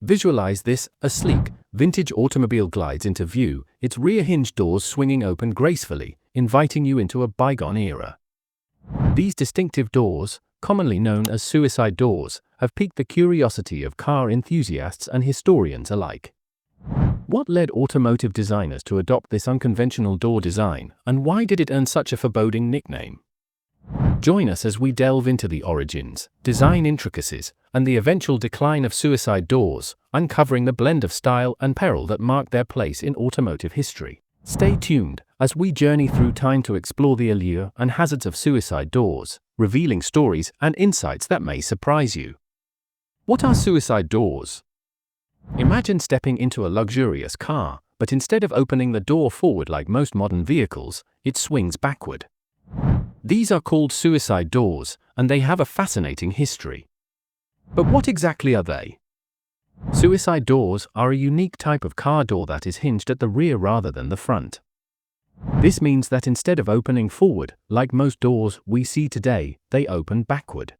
Visualize this: a sleek, vintage automobile glides into view, its rear hinge doors swinging open gracefully, inviting you into a bygone era. These distinctive doors, commonly known as suicide doors, have piqued the curiosity of car enthusiasts and historians alike. What led automotive designers to adopt this unconventional door design, and why did it earn such a foreboding nickname? Join us as we delve into the origins, design intricacies, and the eventual decline of suicide doors, uncovering the blend of style and peril that marked their place in automotive history. Stay tuned as we journey through time to explore the allure and hazards of suicide doors, revealing stories and insights that may surprise you. What are suicide doors? Imagine stepping into a luxurious car, but instead of opening the door forward like most modern vehicles, it swings backward. These are called suicide doors, and they have a fascinating history. But what exactly are they? Suicide doors are a unique type of car door that is hinged at the rear rather than the front. This means that instead of opening forward, like most doors we see today, they open backward.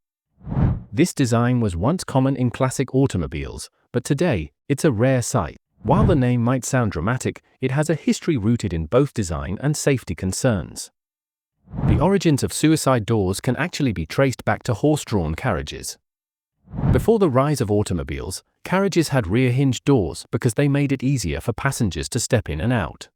This design was once common in classic automobiles, but today, it's a rare sight. While the name might sound dramatic, it has a history rooted in both design and safety concerns. The origins of suicide doors can actually be traced back to horse-drawn carriages. Before the rise of automobiles, carriages had rear-hinged doors because they made it easier for passengers to step in and out.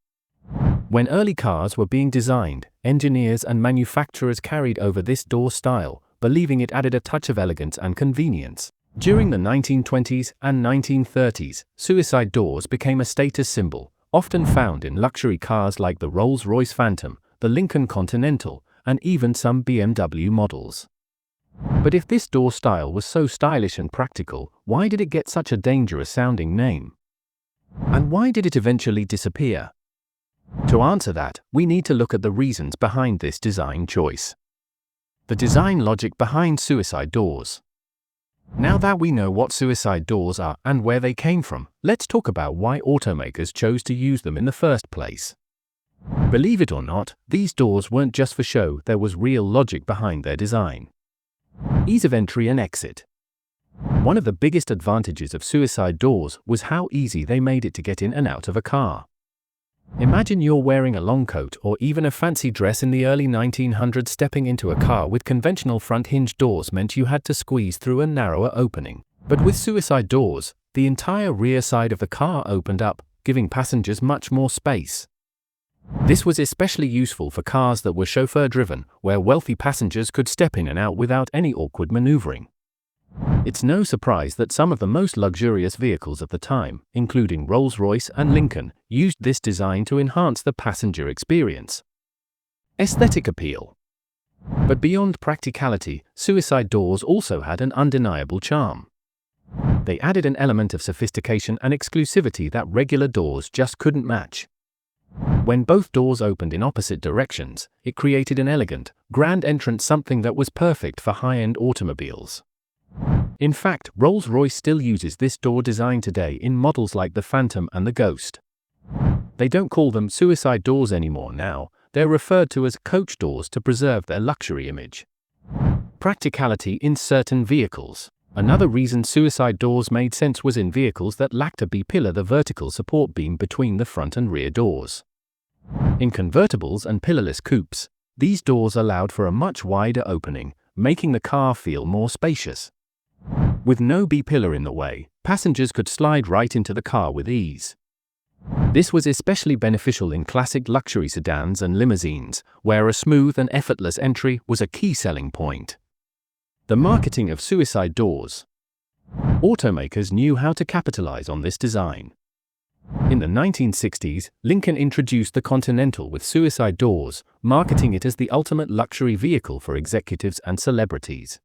When early cars were being designed, engineers and manufacturers carried over this door style, believing it added a touch of elegance and convenience. During the 1920s and 1930s, suicide doors became a status symbol, often found in luxury cars like the Rolls-Royce Phantom, the Lincoln Continental, and even some BMW models. But if this door style was so stylish and practical, why did it get such a dangerous-sounding name? And why did it eventually disappear? To answer that, we need to look at the reasons behind this design choice. The design logic behind suicide doors. Now that we know what suicide doors are and where they came from, let's talk about why automakers chose to use them in the first place. Believe it or not, these doors weren't just for show, there was real logic behind their design. Ease of entry and exit. One of the biggest advantages of suicide doors was how easy they made it to get in and out of a car. Imagine you're wearing a long coat or even a fancy dress in the early 1900s. Stepping into a car with conventional front hinge doors meant you had to squeeze through a narrower opening. But with suicide doors, the entire rear side of the car opened up, giving passengers much more space. This was especially useful for cars that were chauffeur-driven, where wealthy passengers could step in and out without any awkward maneuvering. It's no surprise that some of the most luxurious vehicles of the time, including Rolls-Royce and Lincoln, used this design to enhance the passenger experience. Aesthetic appeal. But beyond practicality, suicide doors also had an undeniable charm. They added an element of sophistication and exclusivity that regular doors just couldn't match. When both doors opened in opposite directions, it created an elegant, grand entrance, something that was perfect for high-end automobiles. In fact, Rolls-Royce still uses this door design today in models like the Phantom and the Ghost. They don't call them suicide doors anymore now, they're referred to as coach doors to preserve their luxury image. Practicality in certain vehicles. Another reason suicide doors made sense was in vehicles that lacked a B-pillar, the vertical support beam between the front and rear doors. In convertibles and pillarless coupes, these doors allowed for a much wider opening, making the car feel more spacious. With no B-pillar in the way, passengers could slide right into the car with ease. This was especially beneficial in classic luxury sedans and limousines, where a smooth and effortless entry was a key selling point. The marketing of suicide doors. Automakers knew how to capitalize on this design. In the 1960s, Lincoln introduced the Continental with suicide doors, marketing it as the ultimate luxury vehicle for executives and celebrities.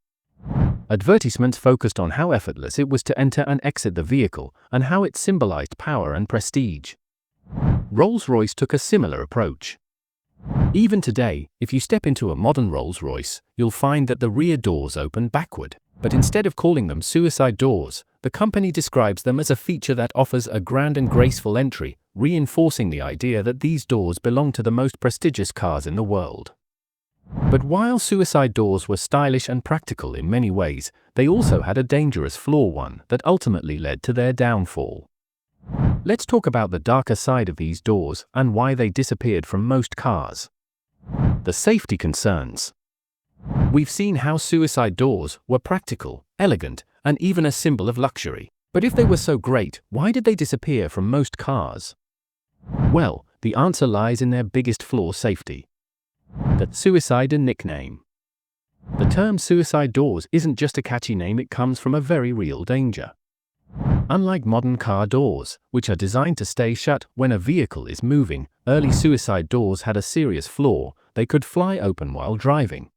Advertisements focused on how effortless it was to enter and exit the vehicle, and how it symbolized power and prestige. Rolls-Royce took a similar approach. Even today, if you step into a modern Rolls-Royce, you'll find that the rear doors open backward. But instead of calling them suicide doors, the company describes them as a feature that offers a grand and graceful entry, reinforcing the idea that these doors belong to the most prestigious cars in the world. But while suicide doors were stylish and practical in many ways, they also had a dangerous flaw, one that ultimately led to their downfall. Let's talk about the darker side of these doors and why they disappeared from most cars. The safety concerns. We've seen how suicide doors were practical, elegant, and even a symbol of luxury. But if they were so great, why did they disappear from most cars? Well, the answer lies in their biggest flaw: safety. The suicide nickname. The term suicide doors isn't just a catchy name, it comes from a very real danger. Unlike modern car doors, which are designed to stay shut when a vehicle is moving, early suicide doors had a serious flaw: they could fly open while driving.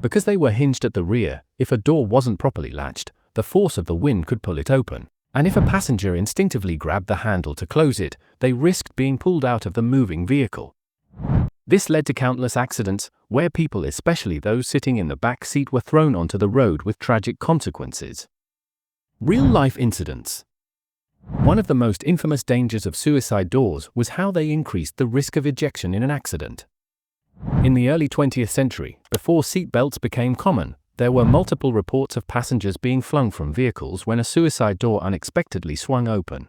Because they were hinged at the rear, if a door wasn't properly latched, the force of the wind could pull it open. And if a passenger instinctively grabbed the handle to close it, they risked being pulled out of the moving vehicle. This led to countless accidents, where people, especially those sitting in the back seat, were thrown onto the road with tragic consequences. Real-life incidents. One of the most infamous dangers of suicide doors was how they increased the risk of ejection in an accident. In the early 20th century, before seat belts became common, there were multiple reports of passengers being flung from vehicles when a suicide door unexpectedly swung open.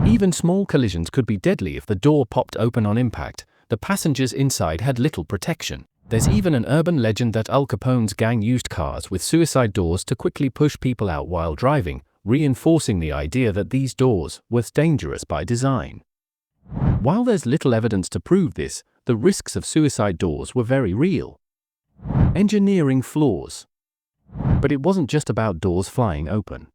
Even small collisions could be deadly if the door popped open on impact. The passengers inside had little protection. There's even an urban legend that Al Capone's gang used cars with suicide doors to quickly push people out while driving, reinforcing the idea that these doors were dangerous by design. While there's little evidence to prove this, the risks of suicide doors were very real. Engineering flaws. But it wasn't just about doors flying open.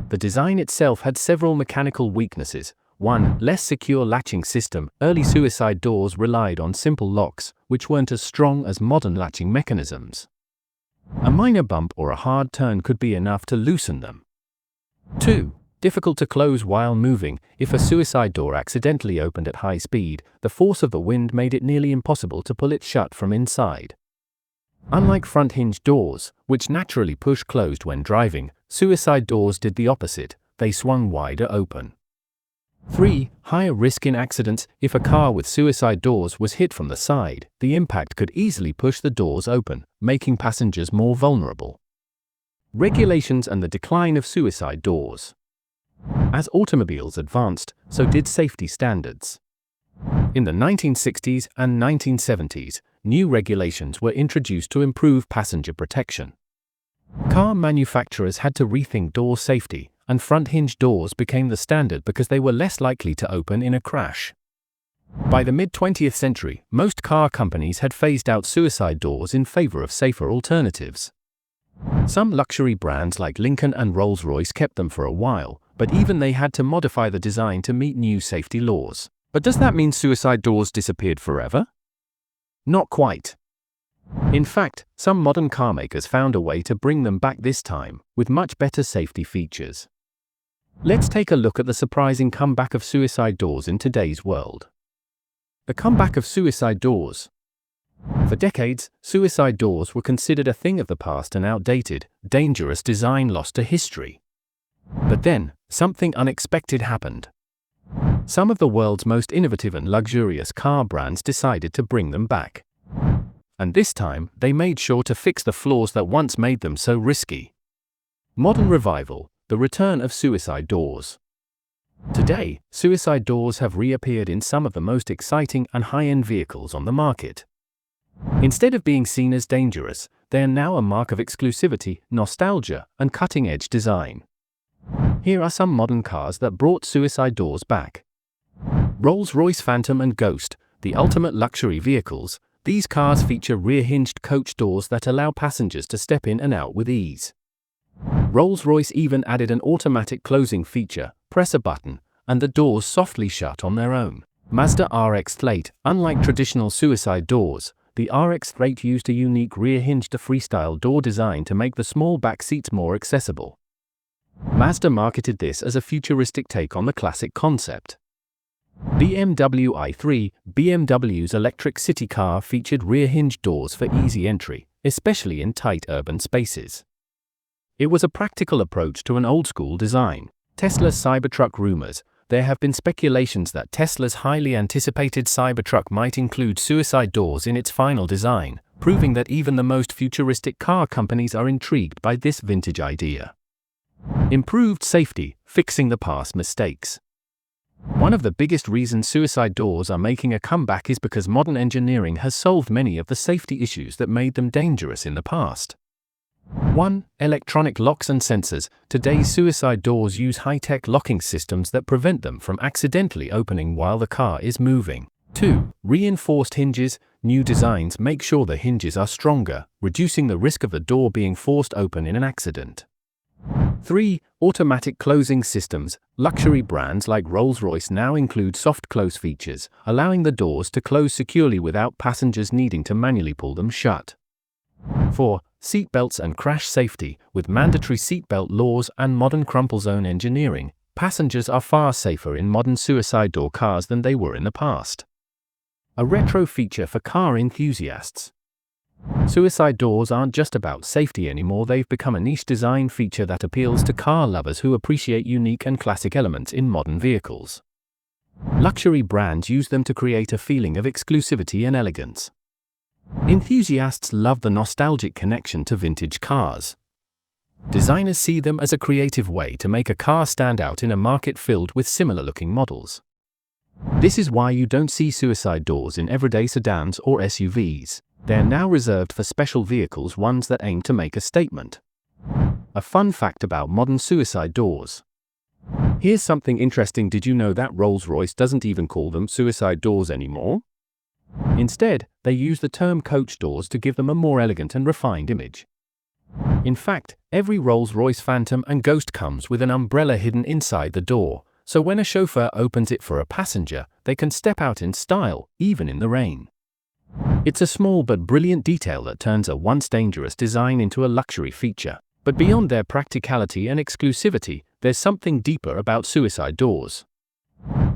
The design itself had several mechanical weaknesses. 1. Less secure latching system. Early suicide doors relied on simple locks, which weren't as strong as modern latching mechanisms. A minor bump or a hard turn could be enough to loosen them. 2. Difficult to close while moving. If a suicide door accidentally opened at high speed, the force of the wind made it nearly impossible to pull it shut from inside. Unlike front hinge doors, which naturally push closed when driving, suicide doors did the opposite: they swung wider open. 3. Higher risk in accidents. If a car with suicide doors was hit from the side, the impact could easily push the doors open, making passengers more vulnerable. Regulations and the decline of suicide doors. As automobiles advanced, so did safety standards. In the 1960s and 1970s, new regulations were introduced to improve passenger protection. Car manufacturers had to rethink door safety, and front hinge doors became the standard because they were less likely to open in a crash. By the mid-20th century, most car companies had phased out suicide doors in favor of safer alternatives. Some luxury brands like Lincoln and Rolls-Royce kept them for a while, but even they had to modify the design to meet new safety laws. But does that mean suicide doors disappeared forever? Not quite. In fact, some modern car makers found a way to bring them back, this time with much better safety features. Let's take a look at the surprising comeback of suicide doors in today's world. The comeback of suicide doors. For decades, suicide doors were considered a thing of the past, an outdated, dangerous design lost to history. But then, something unexpected happened. Some of the world's most innovative and luxurious car brands decided to bring them back. And this time, they made sure to fix the flaws that once made them so risky. Modern revival, the return of suicide doors. Today, suicide doors have reappeared in some of the most exciting and high-end vehicles on the market. Instead of being seen as dangerous, they are now a mark of exclusivity, nostalgia, and cutting-edge design. Here are some modern cars that brought suicide doors back. Rolls-Royce Phantom and Ghost, the ultimate luxury vehicles. These cars feature rear-hinged coach doors that allow passengers to step in and out with ease. Rolls-Royce even added an automatic closing feature: press a button, and the doors softly shut on their own. Mazda RX-8. Unlike traditional suicide doors, the RX-8 used a unique rear-hinged freestyle door design to make the small back seats more accessible. Mazda marketed this as a futuristic take on the classic concept. BMW i3. BMW's electric city car featured rear-hinged doors for easy entry, especially in tight urban spaces. It was a practical approach to an old-school design. Tesla's Cybertruck rumors. there have been speculations that Tesla's highly anticipated Cybertruck might include suicide doors in its final design, proving that even the most futuristic car companies are intrigued by this vintage idea. Improved safety, fixing the past mistakes. One of the biggest reasons suicide doors are making a comeback is because modern engineering has solved many of the safety issues that made them dangerous in the past. 1. Electronic locks and sensors. Today's suicide doors use high-tech locking systems that prevent them from accidentally opening while the car is moving. 2. Reinforced hinges. New designs make sure the hinges are stronger, reducing the risk of the door being forced open in an accident. 3. Automatic closing systems. Luxury brands like Rolls-Royce now include soft close features, allowing the doors to close securely without passengers needing to manually pull them shut. 4. Seatbelts and crash safety. With mandatory seatbelt laws and modern crumple zone engineering, passengers are far safer in modern suicide door cars than they were in the past. A retro feature for car enthusiasts. Suicide doors aren't just about safety anymore, they've become a niche design feature that appeals to car lovers who appreciate unique and classic elements in modern vehicles. Luxury brands use them to create a feeling of exclusivity and elegance. Enthusiasts love the nostalgic connection to vintage cars. Designers see them as a creative way to make a car stand out in a market filled with similar-looking models. This is why you don't see suicide doors in everyday sedans or SUVs. They're now reserved for special vehicles, ones that aim to make a statement. A fun fact about modern suicide doors. Here's something interesting. Did you know that Rolls-Royce doesn't even call them suicide doors anymore? Instead, they use the term coach doors to give them a more elegant and refined image. In fact, every Rolls-Royce Phantom and Ghost comes with an umbrella hidden inside the door, so when a chauffeur opens it for a passenger, they can step out in style, even in the rain. It's a small but brilliant detail that turns a once dangerous design into a luxury feature. But beyond their practicality and exclusivity, there's something deeper about suicide doors.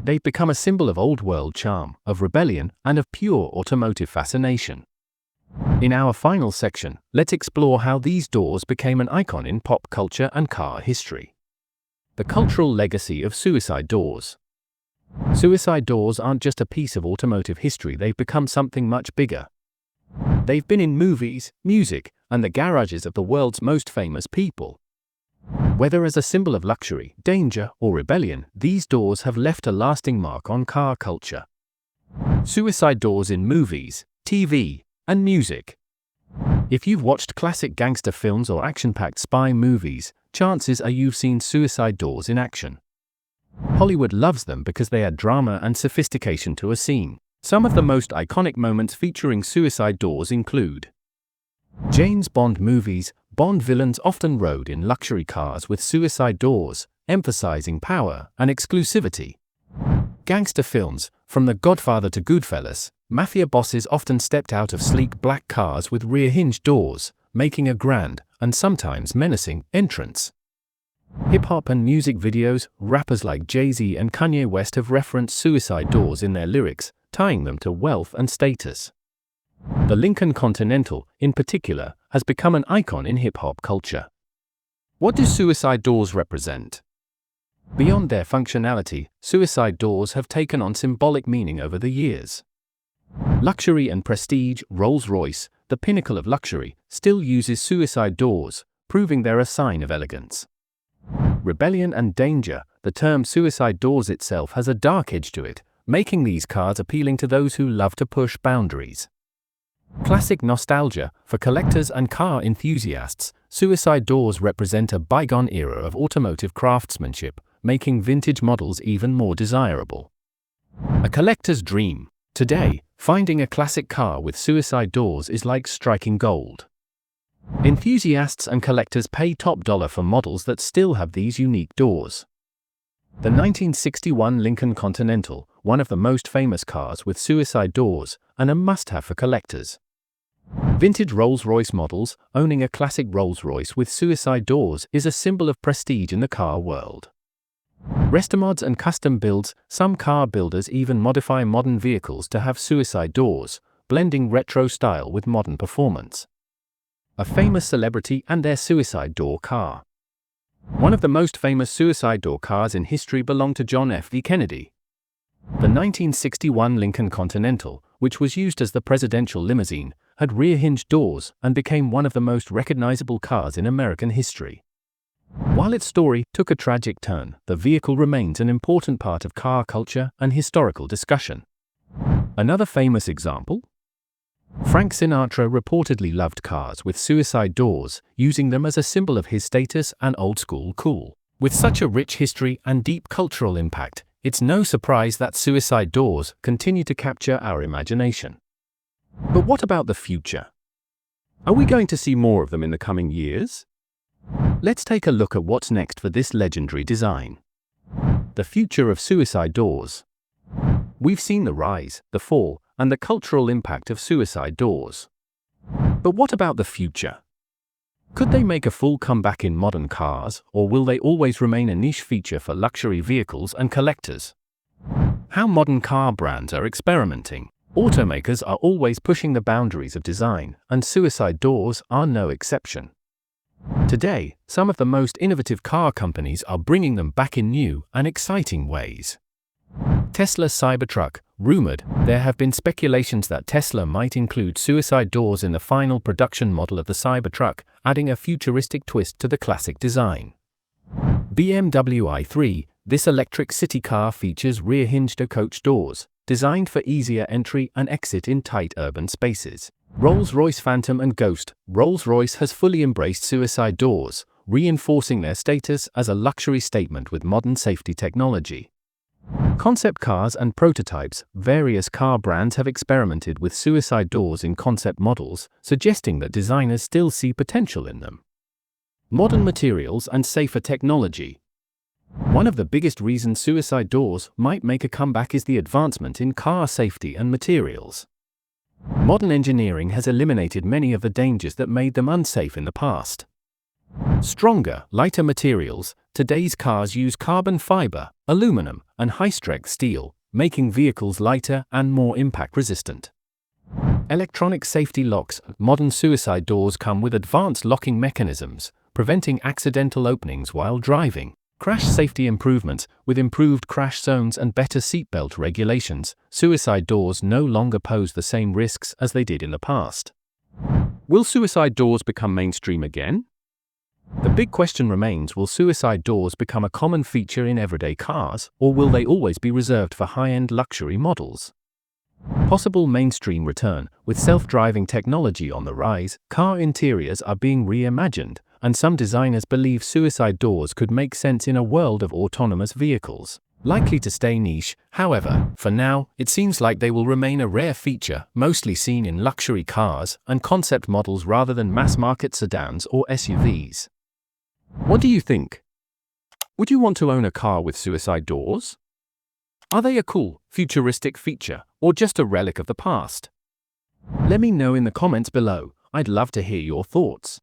They've become a symbol of old-world charm, of rebellion, and of pure automotive fascination. In our final section, let's explore how these doors became an icon in pop culture and car history. The cultural legacy of suicide doors. Suicide doors aren't just a piece of automotive history, they've become something much bigger. They've been in movies, music, and the garages of the world's most famous people. Whether as a symbol of luxury, danger, or rebellion, these doors have left a lasting mark on car culture. Suicide doors in movies, TV, and music. If you've watched classic gangster films or action-packed spy movies, chances are you've seen suicide doors in action. Hollywood loves them because they add drama and sophistication to a scene. Some of the most iconic moments featuring suicide doors include James Bond movies. Bond villains often rode in luxury cars with suicide doors, emphasizing power and exclusivity. Gangster films. From The Godfather to Goodfellas, mafia bosses often stepped out of sleek black cars with rear-hinged doors, making a grand, and sometimes menacing, entrance. Hip-hop and music videos. Rappers like Jay-Z and Kanye West have referenced suicide doors in their lyrics, tying them to wealth and status. The Lincoln Continental, in particular, has become an icon in hip-hop culture. What do suicide doors represent? Beyond their functionality, suicide doors have taken on symbolic meaning over the years. Luxury and prestige. Rolls-Royce, the pinnacle of luxury, still uses suicide doors, proving they're a sign of elegance. Rebellion and danger. The term suicide doors itself has a dark edge to it, making these cars appealing to those who love to push boundaries. Classic nostalgia. For collectors and car enthusiasts, suicide doors represent a bygone era of automotive craftsmanship, making vintage models even more desirable. A collector's dream. Today, finding a classic car with suicide doors is like striking gold. Enthusiasts and collectors pay top dollar for models that still have these unique doors. The 1961 Lincoln Continental, one of the most famous cars with suicide doors, and a must-have for collectors. Vintage Rolls-Royce models. Owning a classic Rolls-Royce with suicide doors is a symbol of prestige in the car world. Restomods and custom builds. Some car builders even modify modern vehicles to have suicide doors, blending retro style with modern performance. A famous celebrity and their suicide door car. One of the most famous suicide door cars in history belonged to John F. Kennedy. The 1961 Lincoln Continental, which was used as the presidential limousine, had rear-hinged doors and became one of the most recognizable cars in American history. While its story took a tragic turn, the vehicle remains an important part of car culture and historical discussion. Another famous example? Frank Sinatra reportedly loved cars with suicide doors, using them as a symbol of his status and old-school cool. With such a rich history and deep cultural impact, it's no surprise that suicide doors continue to capture our imagination. But what about the future? Are we going to see more of them in the coming years? Let's take a look at what's next for this legendary design. The future of suicide doors. We've seen the rise, the fall, and the cultural impact of suicide doors. But what about the future? Could they make a full comeback in modern cars, or will they always remain a niche feature for luxury vehicles and collectors? How modern car brands are experimenting. Automakers are always pushing the boundaries of design, and suicide doors are no exception. Today, some of the most innovative car companies are bringing them back in new and exciting ways. Tesla Cybertruck. Rumored, there have been speculations that Tesla might include suicide doors in the final production model of the Cybertruck, adding a futuristic twist to the classic design. BMW i3. This electric city car features rear-hinged coach doors, designed for easier entry and exit in tight urban spaces. Rolls-Royce Phantom and Ghost. Rolls-Royce has fully embraced suicide doors, reinforcing their status as a luxury statement with modern safety technology. Concept cars and prototypes. Various car brands have experimented with suicide doors in concept models, suggesting that designers still see potential in them. Modern materials and safer technology. One of the biggest reasons suicide doors might make a comeback is the advancement in car safety and materials. Modern engineering has eliminated many of the dangers that made them unsafe in the past. Stronger, lighter materials. Today's cars use carbon fiber, aluminum, and high-strength steel, making vehicles lighter and more impact-resistant. Electronic safety locks. Modern suicide doors come with advanced locking mechanisms, preventing accidental openings while driving. Crash safety improvements. With improved crash zones and better seatbelt regulations, suicide doors no longer pose the same risks as they did in the past. Will suicide doors become mainstream again? The big question remains, will suicide doors become a common feature in everyday cars, or will they always be reserved for high-end luxury models? Possible mainstream return. With self-driving technology on the rise, car interiors are being reimagined, and some designers believe suicide doors could make sense in a world of autonomous vehicles. Likely to stay niche, however, for now, it seems like they will remain a rare feature, mostly seen in luxury cars and concept models rather than mass-market sedans or SUVs. What do you think? Would you want to own a car with suicide doors? Are they a cool, futuristic feature, or just a relic of the past? Let me know in the comments below. I'd love to hear your thoughts.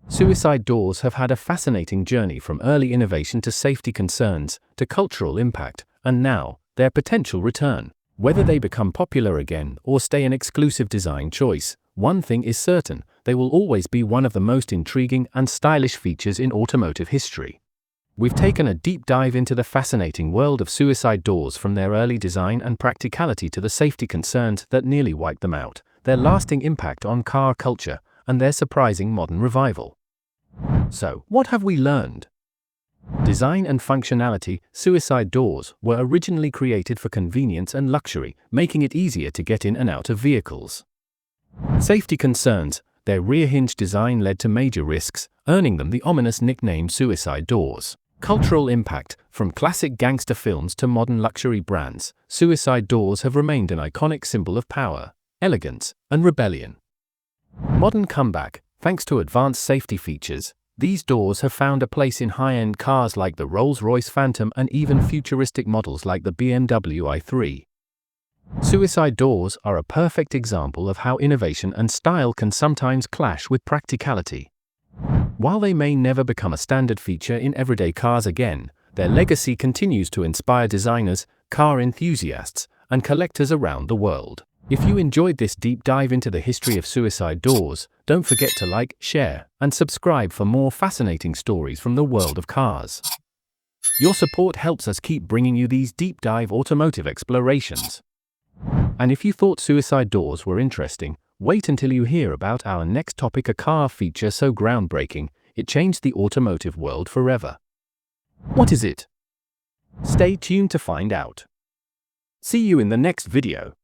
Suicide doors have had a fascinating journey from early innovation to safety concerns, to cultural impact, and now, their potential return. Whether they become popular again or stay an exclusive design choice, one thing is certain, they will always be one of the most intriguing and stylish features in automotive history. We've taken a deep dive into the fascinating world of suicide doors, from their early design and practicality to the safety concerns that nearly wiped them out, their lasting impact on car culture, and their surprising modern revival. So, what have we learned? Design and functionality. Suicide doors were originally created for convenience and luxury, making it easier to get in and out of vehicles. Safety concerns. Their rear-hinge design led to major risks, earning them the ominous nickname suicide doors. Cultural impact. From classic gangster films to modern luxury brands, suicide doors have remained an iconic symbol of power, elegance, and rebellion. Modern comeback. Thanks to advanced safety features, these doors have found a place in high-end cars like the Rolls-Royce Phantom and even futuristic models like the BMW i3. Suicide doors are a perfect example of how innovation and style can sometimes clash with practicality. While they may never become a standard feature in everyday cars again, their legacy continues to inspire designers, car enthusiasts, and collectors around the world. If you enjoyed this deep dive into the history of suicide doors, don't forget to like, share, and subscribe for more fascinating stories from the world of cars. Your support helps us keep bringing you these deep dive automotive explorations. And if you thought suicide doors were interesting, wait until you hear about our next topic, a car feature so groundbreaking, it changed the automotive world forever. What is it? Stay tuned to find out. See you in the next video.